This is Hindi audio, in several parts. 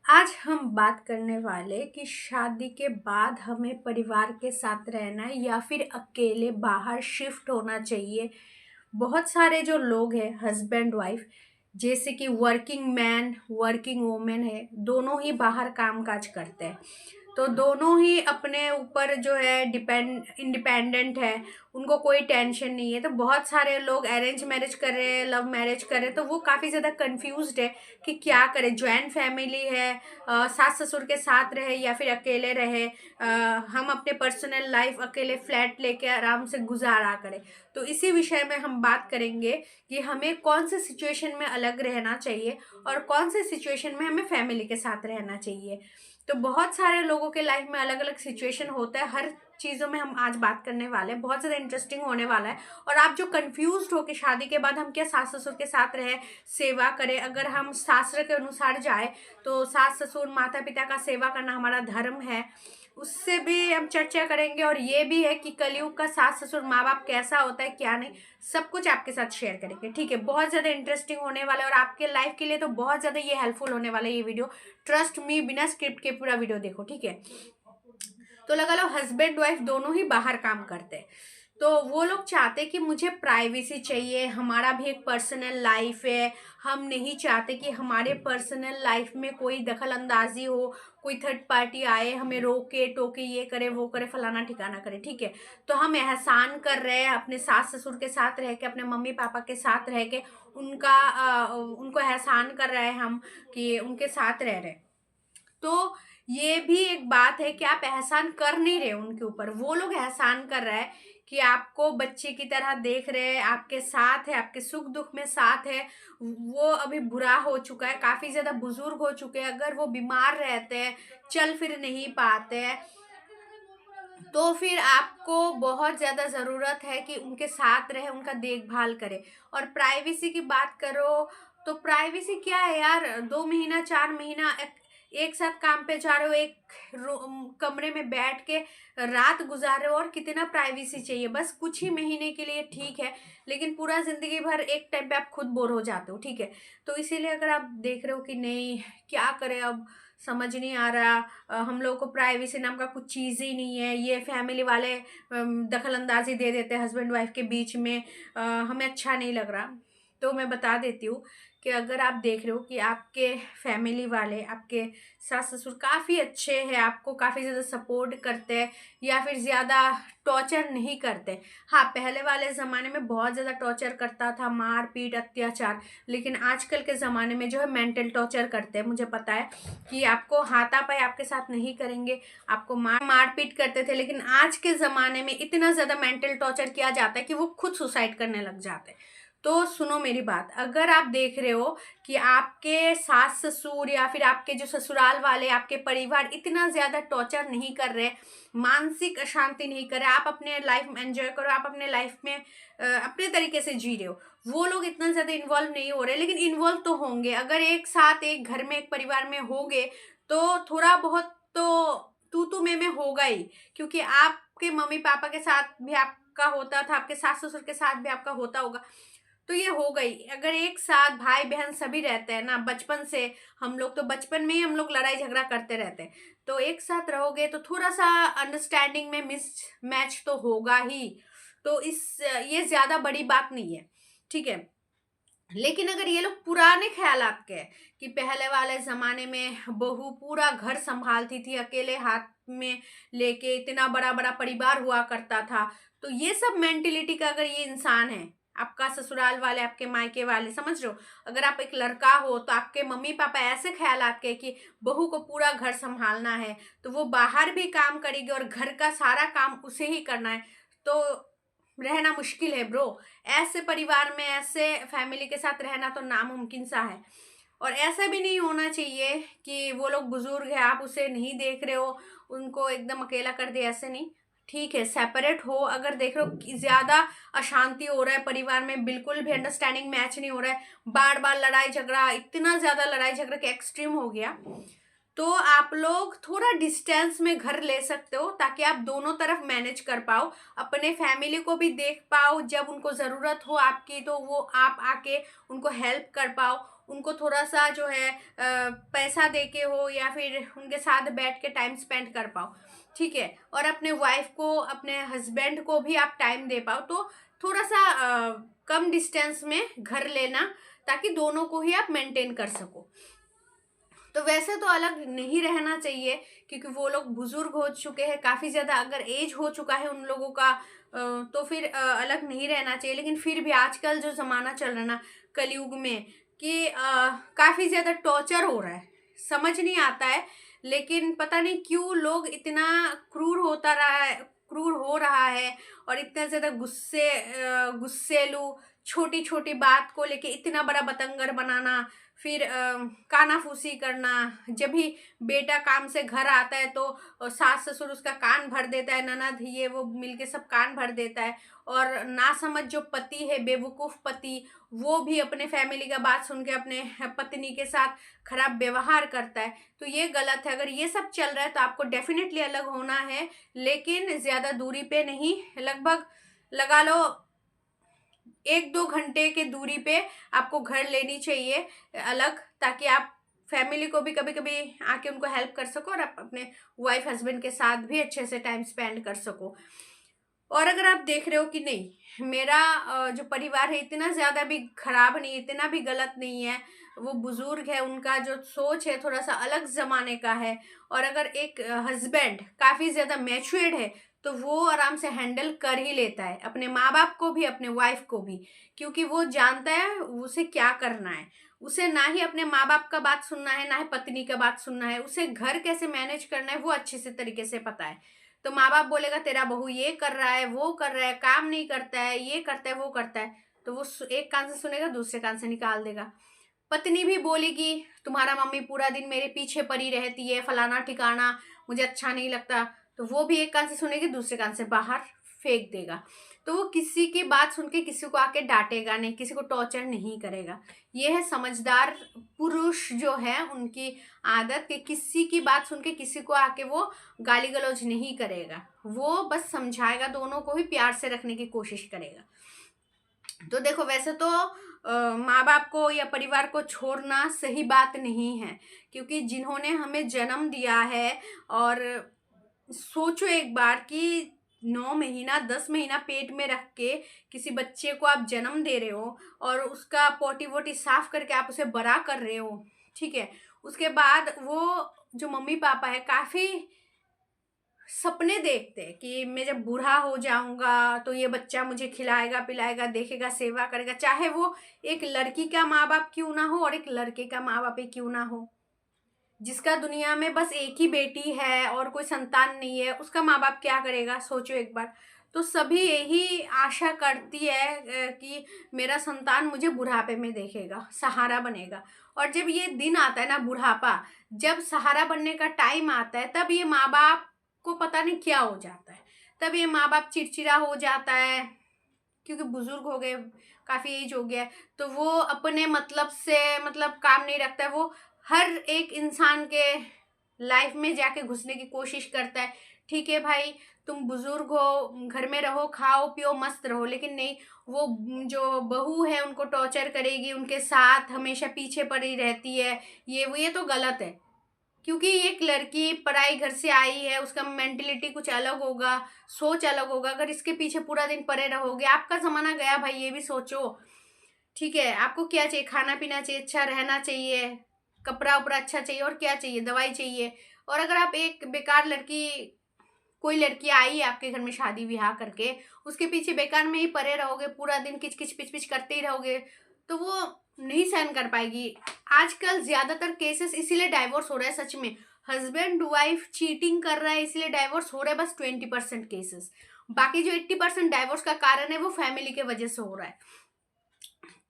आज हम बात करने वाले कि शादी के बाद हमें परिवार के साथ रहना है या फिर अकेले बाहर शिफ्ट होना चाहिए। बहुत सारे जो लोग हैं हस्बैंड वाइफ, जैसे कि वर्किंग मैन वर्किंग वुमेन है, दोनों ही बाहर काम काज करते हैं। तो दोनों ही अपने ऊपर जो है इंडिपेंडेंट है, उनको कोई टेंशन नहीं है। तो बहुत सारे लोग अरेंज मैरिज कर रहे हैं, लव मैरिज कर रहे हैं, तो वो काफ़ी ज़्यादा कंफ्यूज्ड है कि क्या करें। जॉइंट फैमिली है, सास ससुर के साथ रहे या फिर अकेले रहे, हम अपने पर्सनल लाइफ अकेले फ्लैट लेके आराम से गुजारा करें। तो इसी विषय में हम बात करेंगे कि हमें कौन से सिचुएशन में अलग रहना चाहिए और कौन से सिचुएशन में हमें फैमिली के साथ रहना चाहिए। तो बहुत सारे लोगों के लाइफ में अलग अलग सिचुएशन होता है। हर चीज़ों में हम आज बात करने वाले हैं, बहुत ज़्यादा इंटरेस्टिंग होने वाला है। और आप जो कंफ्यूज्ड हो कि शादी के बाद हम क्या सास ससुर के साथ रहे, सेवा करें, अगर हम शास्त्र के अनुसार जाए तो सास ससुर माता पिता का सेवा करना हमारा धर्म है, उससे भी हम चर्चा करेंगे। और ये भी है कि कलयुग का सास ससुर माँ बाप कैसा होता है क्या नहीं, सब कुछ आपके साथ शेयर करेंगे। ठीक है, बहुत ज़्यादा इंटरेस्टिंग होने वाला है और आपके लाइफ के लिए तो बहुत ज़्यादा ये हेल्पफुल होने वाला है ये वीडियो। ट्रस्ट मी, बिना स्क्रिप्ट के पूरा वीडियो देखो। ठीक है, तो लगा लो हस्बैंड वाइफ दोनों ही बाहर काम करते हैं, तो वो लोग चाहते कि मुझे प्राइवेसी चाहिए, हमारा भी एक पर्सनल लाइफ है। हम नहीं चाहते कि हमारे पर्सनल लाइफ में कोई दखल अंदाजी हो, कोई थर्ड पार्टी आए हमें रोके टोके, ये करे वो करे, फलाना ठिकाना करे। ठीक है, तो हम एहसान कर रहे हैं अपने सास ससुर के साथ रह के, अपने मम्मी पापा के साथ रह के उनको एहसान कर रहे हैं हम कि उनके साथ रह रहे हैं। तो ये भी एक बात है कि आप एहसान कर नहीं रहे उनके ऊपर, वो लोग एहसान कर रहा है कि आपको बच्चे की तरह देख रहे हैं, आपके साथ है, आपके सुख दुख में साथ है। वो अभी बुरा हो चुका है, काफ़ी ज़्यादा बुजुर्ग हो चुके हैं, अगर वो बीमार रहते हैं, चल फिर नहीं पाते हैं, तो फिर आपको बहुत ज़्यादा ज़रूरत है कि उनके साथ रहे, उनका देखभाल करें। और प्राइवेसी की बात करो तो प्राइवेसी क्या है यार, 2 महीना 4 महीना एक साथ काम पे जा रहे हो, एक कमरे में बैठ के रात गुजार रहे हो, और कितना प्राइवेसी चाहिए। बस कुछ ही महीने के लिए ठीक है, लेकिन पूरा ज़िंदगी भर एक टाइम पे आप खुद बोर हो जाते हो। ठीक है, तो इसीलिए अगर आप देख रहे हो कि नहीं क्या करें, अब समझ नहीं आ रहा, हम लोगों को प्राइवेसी नाम का कुछ चीज़ ही नहीं है, ये फैमिली वाले दखल अंदाजी दे देते हैं हस्बैंड वाइफ के बीच में, हमें अच्छा नहीं लग रहा। तो मैं बता देती हूँ कि अगर आप देख रहे हो कि आपके फैमिली वाले, आपके सास ससुर काफ़ी अच्छे हैं, आपको काफ़ी ज़्यादा सपोर्ट करते हैं या फिर ज़्यादा टॉर्चर नहीं करते। हाँ, पहले वाले ज़माने में बहुत ज़्यादा टॉर्चर करता था, मार पीट अत्याचार, लेकिन आजकल के ज़माने में जो है मेंटल टॉर्चर करते हैं। मुझे पता है कि आपको हाथापाई आपके साथ नहीं करेंगे, आपको मार पीट करते थे, लेकिन आज के ज़माने में इतना ज़्यादा मेंटल टॉर्चर किया जाता है कि वो खुद सुसाइड करने लग जाते हैं। तो सुनो मेरी बात, अगर आप देख रहे हो कि आपके सास ससुर या फिर आपके जो ससुराल वाले, आपके परिवार इतना ज़्यादा टॉर्चर नहीं कर रहे, मानसिक अशांति नहीं कर रहे, आप अपने लाइफ में एंजॉय करो, आप अपने लाइफ में अपने तरीके से जी रहे हो, वो लोग इतना ज़्यादा इन्वॉल्व नहीं हो रहे, लेकिन इन्वॉल्व तो होंगे। अगर एक साथ एक घर में एक परिवार में होगे तो थोड़ा बहुत तो तू में होगा ही, क्योंकि आपके मम्मी पापा के साथ भी आपका होता था, आपके सास ससुर के साथ भी आपका होता होगा, तो ये हो गई। अगर एक साथ भाई बहन सभी रहते हैं ना, बचपन से हम लोग, तो बचपन में ही हम लोग लड़ाई झगड़ा करते रहते हैं, तो एक साथ रहोगे तो थोड़ा सा अंडरस्टैंडिंग में मिस मैच तो होगा ही। तो ये ज़्यादा बड़ी बात नहीं है। ठीक है, लेकिन अगर ये लोग पुराने ख्यालात के हैं कि पहले वाले ज़माने में बहू पूरा घर संभालती थी, अकेले हाथ में लेके इतना बड़ा बड़ा परिवार हुआ करता था, तो ये सब मेंटेलिटी का अगर ये इंसान है, आपका ससुराल वाले, आपके मायके वाले, समझ रहे हो, अगर आप एक लड़का हो तो आपके मम्मी पापा ऐसे ख्यालात के कि बहू को पूरा घर संभालना है, तो वो बाहर भी काम करेगी और घर का सारा काम उसे ही करना है, तो रहना मुश्किल है ब्रो। ऐसे परिवार में, ऐसे फैमिली के साथ रहना तो नामुमकिन सा है। और ऐसा भी नहीं होना चाहिए कि वो लोग बुजुर्ग है, आप उसे नहीं देख रहे हो, उनको एकदम अकेला कर दिया, ऐसे नहीं। ठीक है, सेपरेट हो। अगर देख रहे हो कि ज़्यादा अशांति हो रहा है परिवार में, बिल्कुल भी अंडरस्टैंडिंग मैच नहीं हो रहा है, बार बार लड़ाई झगड़ा, इतना ज़्यादा लड़ाई झगड़ा के एक्सट्रीम हो गया, तो आप लोग थोड़ा डिस्टेंस में घर ले सकते हो, ताकि आप दोनों तरफ मैनेज कर पाओ, अपने फैमिली को भी देख पाओ, जब उनको ज़रूरत हो आपकी तो वो आप आके उनको हेल्प कर पाओ, उनको थोड़ा सा जो है पैसा दे के हो या फिर उनके साथ बैठ के टाइम स्पेंड कर पाओ, ठीक है। और अपने वाइफ को, अपने हस्बैंड को भी आप टाइम दे पाओ, तो थोड़ा सा कम डिस्टेंस में घर लेना, ताकि दोनों को ही आप मेंटेन कर सको। तो वैसे तो अलग नहीं रहना चाहिए, क्योंकि वो लोग बुजुर्ग हो चुके हैं काफ़ी ज़्यादा, अगर एज हो चुका है उन लोगों का तो फिर अलग नहीं रहना चाहिए। लेकिन फिर भी आजकल जो ज़माना चल रहा है ना कलयुग में, कि काफ़ी ज़्यादा टॉर्चर हो रहा है, समझ नहीं आता है। लेकिन पता नहीं क्यों लोग इतना क्रूर हो रहा है, और इतना ज़्यादा गुस्सेलू, छोटी छोटी बात को लेके इतना बड़ा बतंगर बनाना, फिर कानाफूसी करना। जब भी बेटा काम से घर आता है तो सास ससुर उसका कान भर देता है, ननद ये वो मिलके सब कान भर देता है। और नासमझ जो पति है, बेवकूफ़ पति, वो भी अपने फैमिली का बात सुन के अपने पत्नी के साथ खराब व्यवहार करता है। तो ये गलत है। अगर ये सब चल रहा है तो आपको डेफिनेटली अलग होना है, लेकिन ज़्यादा दूरी पे नहीं, लगभग लगा लो 1-2 घंटे के दूरी पे आपको घर लेनी चाहिए अलग, ताकि आप फैमिली को भी कभी कभी आके उनको हेल्प कर सको, और आप अपने वाइफ हस्बैंड के साथ भी अच्छे से टाइम स्पेंड कर सको। और अगर आप देख रहे हो कि नहीं, मेरा जो परिवार है इतना ज़्यादा भी खराब नहीं, इतना भी गलत नहीं है, वो बुजुर्ग है, उनका जो सोच है थोड़ा सा अलग ज़माने का है, और अगर एक हस्बैंड काफ़ी ज़्यादा मैच्योर्ड है, तो वो आराम से हैंडल कर ही लेता है अपने माँ बाप को भी, अपने वाइफ को भी, क्योंकि वो जानता है उसे क्या करना है। उसे ना ही अपने माँ बाप का बात सुनना है, ना ही पत्नी का बात सुनना है, उसे घर कैसे मैनेज करना है वो अच्छे से तरीके से पता है। तो माँ बाप बोलेगा तेरा बहू ये कर रहा है, वो कर रहा है, काम नहीं करता है, ये करता है, वो करता है, तो वो एक कान से सुनेगा, दूसरे कान से निकाल देगा। पत्नी भी बोलेगी तुम्हारा मम्मी पूरा दिन मेरे पीछे पड़ी रहती है, फलाना ठिकाना, मुझे अच्छा नहीं लगता, तो वो भी एक कान से सुनेगी, दूसरे कान से बाहर फेंक देगा। तो वो किसी की बात सुन के किसी को आके डांटेगा नहीं, किसी को टॉर्चर नहीं करेगा। ये है समझदार पुरुष जो है उनकी आदत, कि किसी की बात सुन के किसी को आके वो गाली गलौज नहीं करेगा, वो बस समझाएगा, दोनों को ही प्यार से रखने की कोशिश करेगा। तो देखो, वैसे तो माँ बाप को या परिवार को छोड़ना सही बात नहीं है, क्योंकि जिन्होंने हमें जन्म दिया है, और सोचो एक बार कि 9 महीना 10 महीना पेट में रख के किसी बच्चे को आप जन्म दे रहे हो, और उसका पोटी वोटी साफ करके आप उसे बड़ा कर रहे हो, ठीक है। उसके बाद वो जो मम्मी पापा है काफ़ी सपने देखते हैं कि मैं जब बूढ़ा हो जाऊंगा तो ये बच्चा मुझे खिलाएगा पिलाएगा, देखेगा, सेवा करेगा, चाहे वो एक लड़की का माँ बाप क्यों ना हो और एक लड़के का माँ बाप ही क्यों ना हो। जिसका दुनिया में बस एक ही बेटी है और कोई संतान नहीं है, उसका माँ बाप क्या करेगा, सोचो एक बार। तो सभी यही आशा करती है कि मेरा संतान मुझे बुढ़ापे में देखेगा, सहारा बनेगा। और जब ये दिन आता है ना बुढ़ापा, जब सहारा बनने का टाइम आता है, तब ये माँ बाप को पता नहीं क्या हो जाता है। तब ये माँ बाप चिड़चिड़ा हो जाता है, क्योंकि बुजुर्ग हो गए, काफ़ी एज हो गया है, तो वो अपने मतलब से मतलब काम नहीं रखता है। वो हर एक इंसान के लाइफ में जाके घुसने की कोशिश करता है। ठीक है भाई, तुम बुजुर्ग हो, घर में रहो, खाओ पियो मस्त रहो, लेकिन नहीं, वो जो बहू है उनको टॉर्चर करेगी, उनके साथ हमेशा पीछे पड़ी रहती है। ये तो गलत है, क्योंकि एक लड़की पराई घर से आई है, उसका मेंटेलिटी कुछ अलग होगा, सोच अलग होगा। अगर इसके पीछे पूरा दिन पड़े रहोगे, आपका ज़माना गया भाई, ये भी सोचो। ठीक है, आपको क्या चाहिए, खाना पीना चाहिए, अच्छा रहना चाहिए, कपड़ा उपड़ा अच्छा चाहिए, और क्या चाहिए, दवाई चाहिए। और अगर आप एक बेकार लड़की, कोई लड़की आई है आपके घर में शादी ब्याह करके, उसके पीछे बेकार में ही पड़े रहोगे, पूरा दिन किच किच पिच पिच करते ही रहोगे, तो वो नहीं सहन कर पाएगी। आजकल ज्यादातर केसेस इसीलिए डाइवोर्स हो रहा है, सच में हस्बैंड वाइफ चीटिंग कर रहा है इसीलिए डाइवोर्स हो रहा है, बस 20% केसेस। बाकी जो 80% डाइवोर्स का कारण है वो फैमिली के वजह से हो रहा है,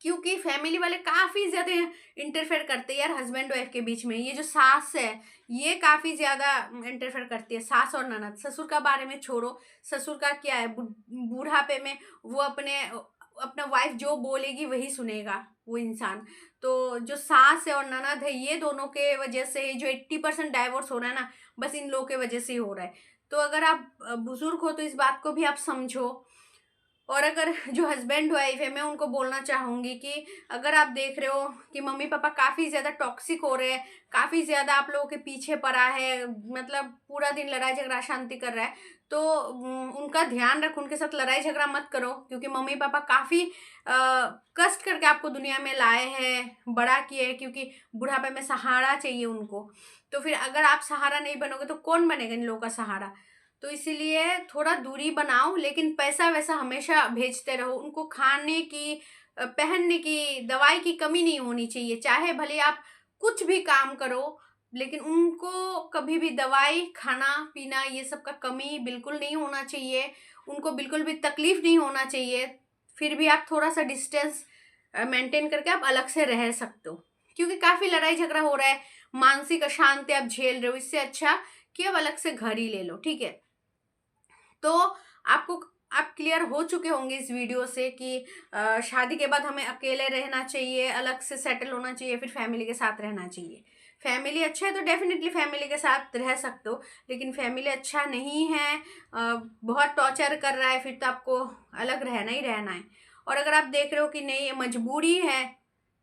क्योंकि फैमिली वाले काफ़ी ज़्यादा इंटरफेयर करते हैं यार हस्बैंड वाइफ के बीच में। ये जो सास है ये काफ़ी ज़्यादा इंटरफेयर करती है, सास और ननद। ससुर का बारे में छोड़ो, ससुर का क्या है, बूढ़ापे में वो अपना वाइफ जो बोलेगी वही सुनेगा वो इंसान। तो जो सास है और ननद है, ये दोनों के वजह से ही जो 80% डाइवोर्स हो रहा है ना, बस इन लोगों के वजह से ही हो रहा है। तो अगर आप बुजुर्ग हो तो इस बात को भी आप समझो। और अगर जो हस्बैंड वाइफ है, मैं उनको बोलना चाहूँगी कि अगर आप देख रहे हो कि मम्मी पापा काफ़ी ज़्यादा टॉक्सिक हो रहे हैं, काफ़ी ज़्यादा आप लोगों के पीछे पड़ा है, मतलब पूरा दिन लड़ाई झगड़ा अशांति कर रहा है, तो उनका ध्यान रख, उनके साथ लड़ाई झगड़ा मत करो, क्योंकि मम्मी पापा काफ़ी कष्ट करके आपको दुनिया में लाए हैं, बड़ा किए हैं, क्योंकि बुढ़ापे में सहारा चाहिए उनको। तो फिर अगर आप सहारा नहीं बनोगे तो कौन बनेगा इन लोगों का सहारा? तो इसीलिए थोड़ा दूरी बनाओ, लेकिन पैसा वैसा हमेशा भेजते रहो। उनको खाने की, पहनने की, दवाई की कमी नहीं होनी चाहिए। चाहे भले आप कुछ भी काम करो, लेकिन उनको कभी भी दवाई, खाना पीना ये सब का कमी बिल्कुल नहीं होना चाहिए। उनको बिल्कुल भी तकलीफ नहीं होना चाहिए। फिर भी आप थोड़ा सा डिस्टेंस मेंटेन करके आप अलग से रह सकते हो, क्योंकि काफ़ी लड़ाई झगड़ा हो रहा है, मानसिक अशांति आप झेल रहे हो। इससे अच्छा कि अब अलग से घर ही ले लो, ठीक है? तो आप क्लियर हो चुके होंगे इस वीडियो से कि शादी के बाद हमें अकेले रहना चाहिए, अलग से सेटल होना चाहिए, फिर फैमिली के साथ रहना चाहिए। फैमिली अच्छा है तो डेफिनेटली फैमिली के साथ रह सकते हो, लेकिन फैमिली अच्छा नहीं है, बहुत टॉर्चर कर रहा है, फिर तो आपको अलग रहना ही रहना है। और अगर आप देख रहे हो कि नहीं ये मजबूरी है,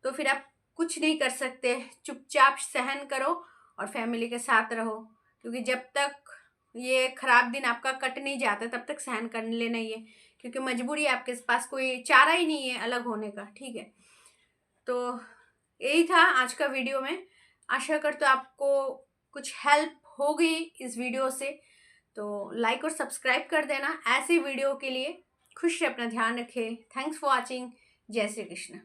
तो फिर आप कुछ नहीं कर सकते, चुपचाप सहन करो और फैमिली के साथ रहो, क्योंकि जब तक ये खराब दिन आपका कट नहीं जाता तब तक सहन कर लेना ही है, क्योंकि मजबूरी है, आपके पास कोई चारा ही नहीं है अलग होने का, ठीक है? तो यही था आज का वीडियो में। आशा करते हो आपको कुछ हेल्प हो गई इस वीडियो से। तो लाइक और सब्सक्राइब कर देना ऐसी वीडियो के लिए। खुश रहे, अपना ध्यान रखें। Thanks for watching. जय श्री कृष्ण।